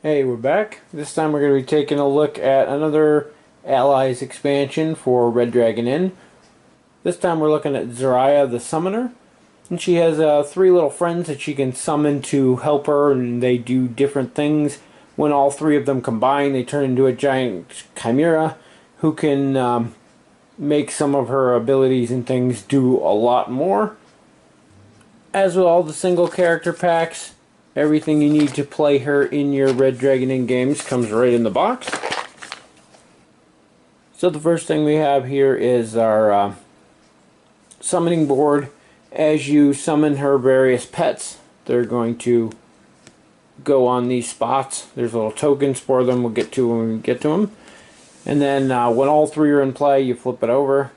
Hey, we're back. This time we're going to be taking a look at another Allies expansion for Red Dragon Inn. This time we're looking at Zariah the Summoner. And she has three little friends that she can summon to help her, and they do different things. When all three of them combine, they turn into a giant Chimera who can make some of her abilities and things do a lot more. As with all the single character packs, everything you need to play her in your Red Dragon Inn games comes right in the box. So the first thing we have here is our summoning board. As you summon her various pets, they're going to go on these spots. There's little tokens for them. We'll get to them when we get to them. And then when all three are in play, you flip it over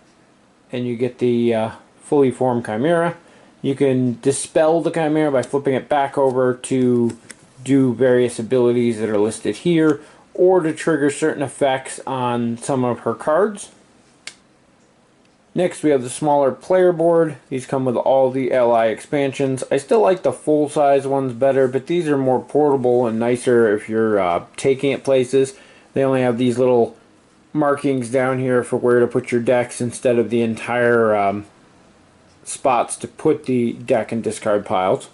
and you get the fully formed Chimera. You can dispel the Chimera by flipping it back over to do various abilities that are listed here, or to trigger certain effects on some of her cards. Next we have the smaller player board. These come with all the ally expansions. I still like the full-size ones better, but these are more portable and nicer if you're taking it places. They only have these little markings down here for where to put your decks instead of the entire spots to put the deck and discard piles.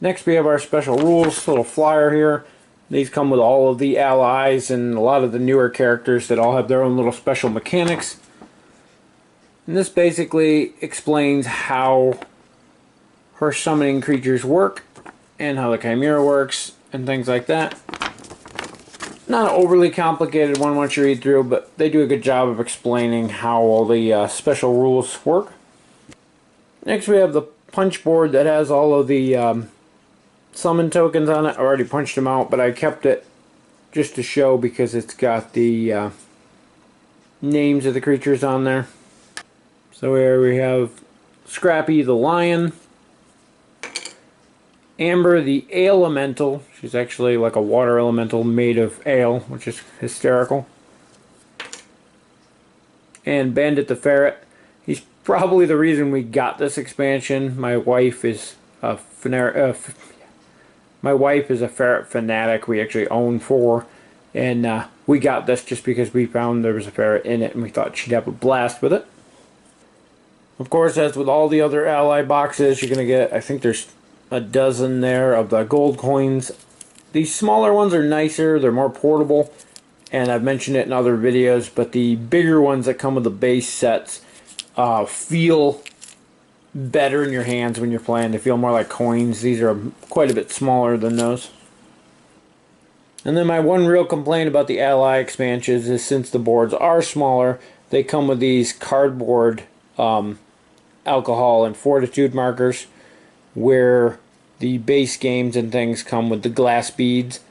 Next we have our special rules, little flyer here. These come with all of the allies and a lot of the newer characters that all have their own little special mechanics. And this basically explains how her summoning creatures work and how the Chimera works and things like that. Not an overly complicated one once you read through, but they do a good job of explaining how all the special rules work. Next we have the punch board that has all of the summon tokens on it. I already punched them out, but I kept it just to show because it's got the names of the creatures on there. So here we have Scrappy the Lion, Amber the Alemental. She's actually like a water elemental made of ale, which is hysterical. And Bandit the Ferret. He's probably the reason we got this expansion. My wife is a Ferret fanatic. We actually own 4. And we got this just because we found there was a ferret in it and we thought she'd have a blast with it. Of course, as with all the other ally boxes, you're going to get, I think there's a dozen there of the gold coins. These smaller ones are nicer, they're more portable, and I've mentioned it in other videos, but the bigger ones that come with the base sets feel better in your hands when you're playing. They feel more like coins. These are quite a bit smaller than those. And then my one real complaint about the ally expansions is since the boards are smaller, they come with these cardboard alcohol and fortitude markers, where the base games and things come with the glass beads.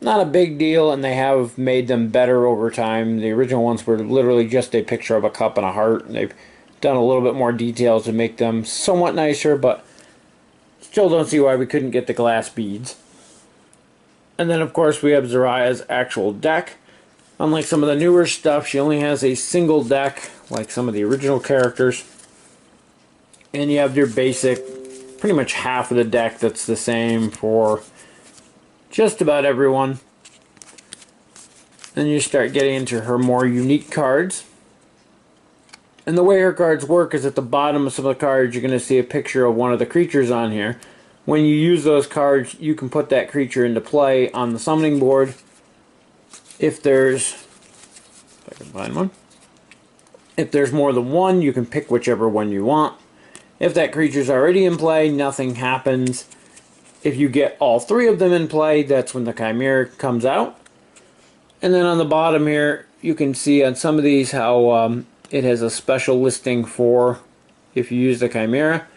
Not a big deal, and they have made them better over time. The original ones were literally just a picture of a cup and a heart, and they've done a little bit more details to make them somewhat nicer, but still don't see why we couldn't get the glass beads. And then of course we have Zariah's actual deck. Unlike some of the newer stuff, she only has a single deck, like some of the original characters. And you have your basic, pretty much half of the deck that's the same for just about everyone. Then you start getting into her more unique cards. And the way her cards work is at the bottom of some of the cards you're going to see a picture of one of the creatures on here. When you use those cards, you can put that creature into play on the summoning board. If there's, if I can find one, if there's more than one, you can pick whichever one you want. If that creature's already in play, nothing happens. If you get all 3 of them in play, that's when the Chimera comes out. And then on the bottom here, you can see on some of these how it has a special listing for if you use the Chimera.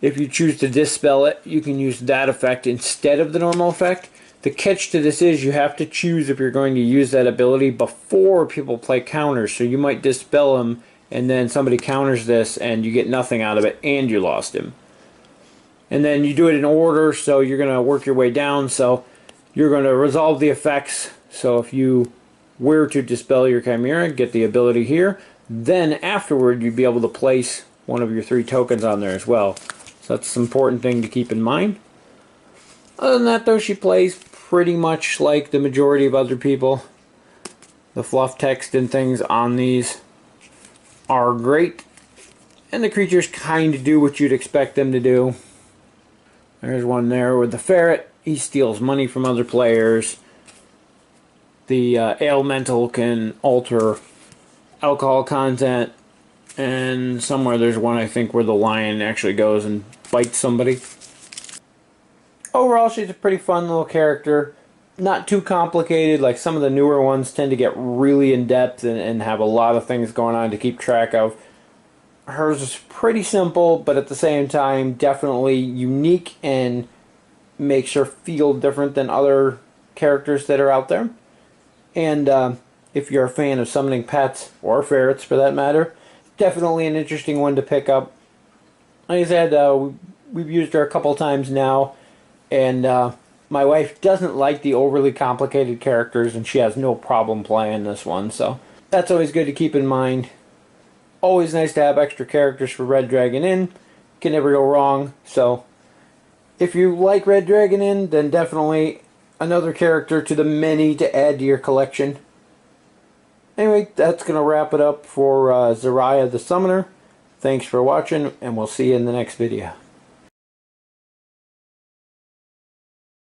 If you choose to dispel it, you can use that effect instead of the normal effect. The catch to this is you have to choose if you're going to use that ability before people play counters. So you might dispel him and then somebody counters this and you get nothing out of it and you lost him. And then you do it in order, so you're going to work your way down. So you're going to resolve the effects. So if you were to dispel your Chimera, get the ability here, then afterward you'd be able to place one of your 3 tokens on there as well. So that's an important thing to keep in mind. Other than that, though, she plays pretty much like the majority of other people. The fluff text and things on these are great. And the creatures kind of do what you'd expect them to do. There's one there with the Ferret. He steals money from other players. The Alemental can alter alcohol content. And somewhere there's one, I think, where the lion actually goes and bites somebody. Overall, she's a pretty fun little character. Not too complicated. Like some of the newer ones tend to get really in-depth and have a lot of things going on to keep track of. Hers is pretty simple, but at the same time, definitely unique and makes her feel different than other characters that are out there. And if you're a fan of summoning pets, or ferrets for that matter, definitely an interesting one to pick up. Like I said, we've used her a couple times now, and my wife doesn't like the overly complicated characters, and she has no problem playing this one, so that's always good to keep in mind. Always nice to have extra characters for Red Dragon Inn. Can never go wrong, so if you like Red Dragon Inn, then definitely another character to the many to add to your collection. Anyway, that's going to wrap it up for Zariah the Summoner. Thanks for watching, and we'll see you in the next video.